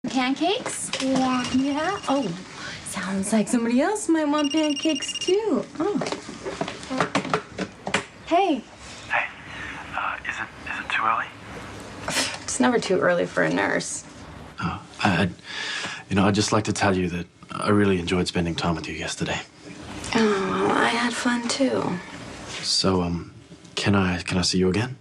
Pancakes? Yeah. Yeah? Oh, sounds like somebody else might want pancakes, too. Oh. Hey. Hey, is it too early? It's never too early for a nurse. I'd just like to tell you that I really enjoyed spending time with you yesterday. Oh, I had fun, too. So, can I see you again?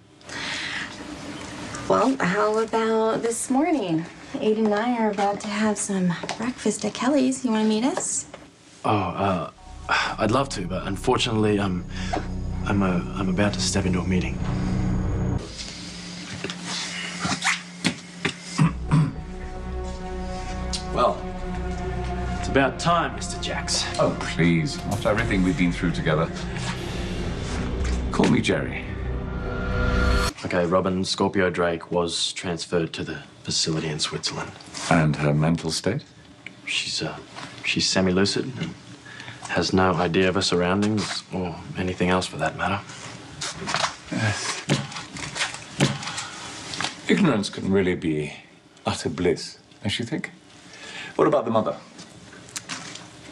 Well, how about this morning? Aiden and I are about to have some breakfast at Kelly's. You want to meet us? Oh, I'd love to, but unfortunately, I'm about to step into a meeting. Well, it's about time, Mr. Jacks. Oh, please. After everything we've been through together. Call me Jerry. Okay, Robin Scorpio Drake was transferred to the facility in Switzerland. And her mental state? She's semi-lucid and has no idea of her surroundings or anything else for that matter. Yes. Ignorance can really be utter bliss, don't you think? What about the mother?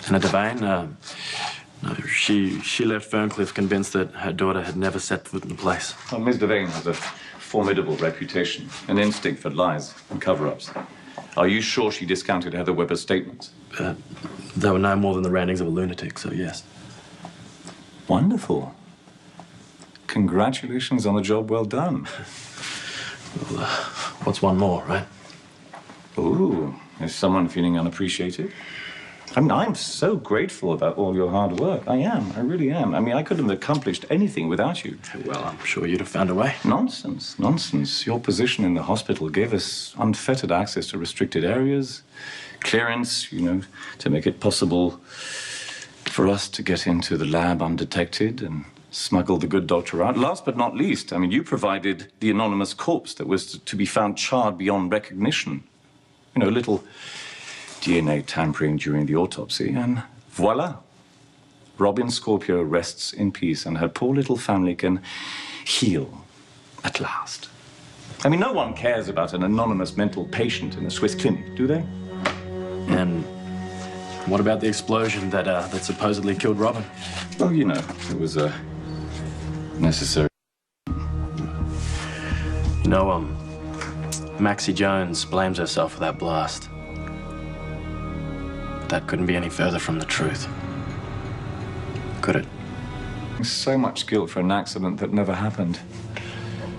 Anna Devane, no, she left Ferncliff convinced that her daughter had never set foot in the place. Well, Ms. Devane has a formidable reputation, an instinct for lies and cover-ups. Are you sure she discounted Heather Webber's statements? They were no more than the rantings of a lunatic, so yes. Wonderful. Congratulations on the job well done. Well, what's one more, right? Ooh, is someone feeling unappreciated? I mean, I'm so grateful about all your hard work. I am. I really am. I mean, I couldn't have accomplished anything without you. Well, I'm sure you'd have found a way. Nonsense. Nonsense. Your position in the hospital gave us unfettered access to restricted areas, clearance, to make it possible for us to get into the lab undetected and smuggle the good doctor out. Last but not least, I mean, you provided the anonymous corpse that was to be found charred beyond recognition. A little DNA tampering during the autopsy, and voila. Robin Scorpio rests in peace, and her poor little family can heal at last. I mean, no one cares about an anonymous mental patient in a Swiss clinic, do they? And what about the explosion that supposedly killed Robin? Well, it was necessary. Maxie Jones blames herself for that blast. That couldn't be any further from the truth. Could it? So much guilt for an accident that never happened.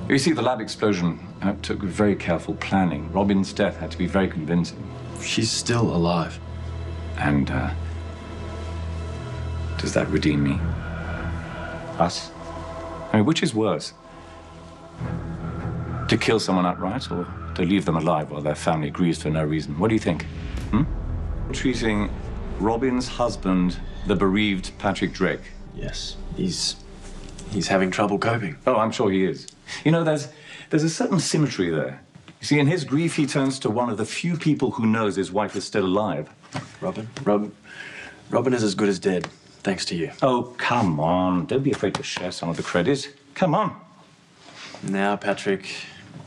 You see, the lab explosion took very careful planning. Robin's death had to be very convincing. She's still alive. And, does that redeem me? Us? I mean, which is worse? To kill someone outright or to leave them alive while their family grieves for no reason? What do you think? Treating Robin's husband, the bereaved Patrick Drake. Yes, he's having trouble coping. Oh, I'm sure he is. There's a certain symmetry there. You see, in his grief, he turns to one of the few people who knows his wife is still alive. Robin is as good as dead, thanks to you. Oh, come on. Don't be afraid to share some of the credit. Come on. Now Patrick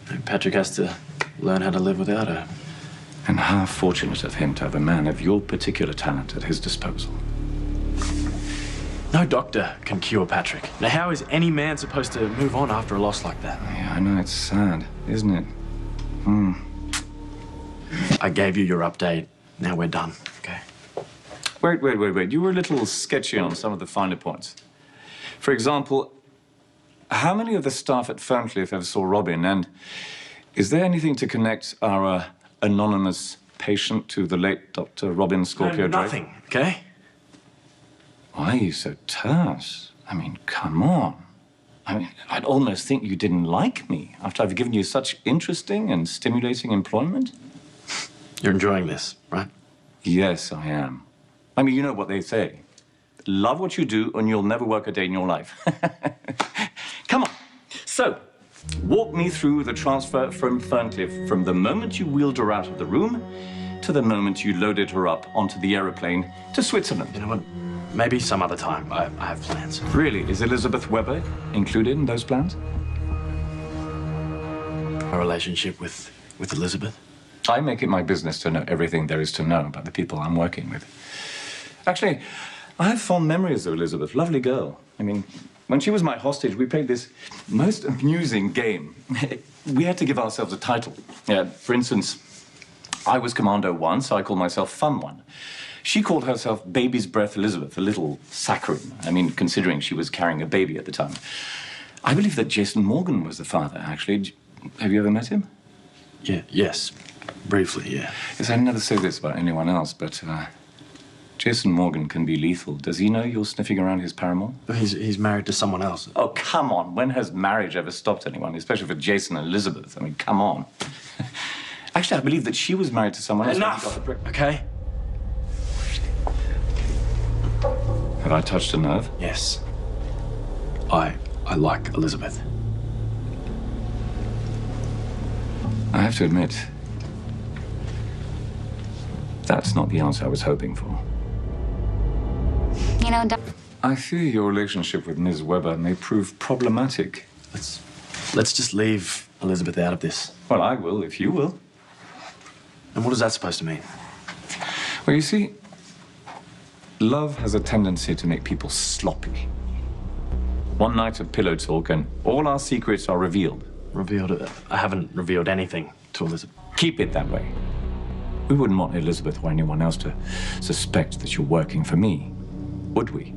has to learn how to live without her. And how fortunate of him to have a man of your particular talent at his disposal. No doctor can cure Patrick. Now, how is any man supposed to move on after a loss like that? Yeah, I know, it's sad, isn't it? I gave you your update. Now we're done, okay? Wait. You were a little sketchy on some of the finer points. For example, how many of the staff at Ferncliff ever saw Robin? And is there anything to connect our anonymous patient to the late Dr. Robin Scorpio Drake? Nothing, okay? Why are you so terse? I mean, come on. I'd almost think you didn't like me after I've given you such interesting and stimulating employment. You're enjoying this, right? Yes, I am. I mean, you know what they say. Love what you do and you'll never work a day in your life. Come on. So, walk me through the transfer from Ferncliff from the moment you wheeled her out of the room to the moment you loaded her up onto the aeroplane to Switzerland. You know what? Maybe some other time. I have plans. Really? Is Elizabeth Webber included in those plans? A relationship with Elizabeth? I make it my business to know everything there is to know about the people I'm working with. Actually, I have fond memories of Elizabeth. Lovely girl. I mean, when she was my hostage, we played this most amusing game. We had to give ourselves a title. Yeah, for instance, I was Commando 1, so I called myself Fun 1. She called herself Baby's Breath Elizabeth, a little saccharine. I mean, considering she was carrying a baby at the time. I believe that Jason Morgan was the father, actually. Have you ever met him? Yeah, yes. Briefly, yeah. Yes, I never say this about anyone else, but Jason Morgan can be lethal. Does he know you're sniffing around his paramour? He's married to someone else. Oh, come on. When has marriage ever stopped anyone, especially for Jason and Elizabeth? I mean, come on. Actually, I believe that she was married to someone else. Enough, okay? Have I touched a nerve? Yes. I like Elizabeth. I have to admit, that's not the answer I was hoping for. You know, I fear your relationship with Ms. Weber may prove problematic. Let's just leave Elizabeth out of this. Well, I will, if you will. And what is that supposed to mean? Well, you see, love has a tendency to make people sloppy. One night of pillow talk and all our secrets are revealed. Revealed? I haven't revealed anything to Elizabeth. Keep it that way. We wouldn't want Elizabeth or anyone else to suspect that you're working for me, would we?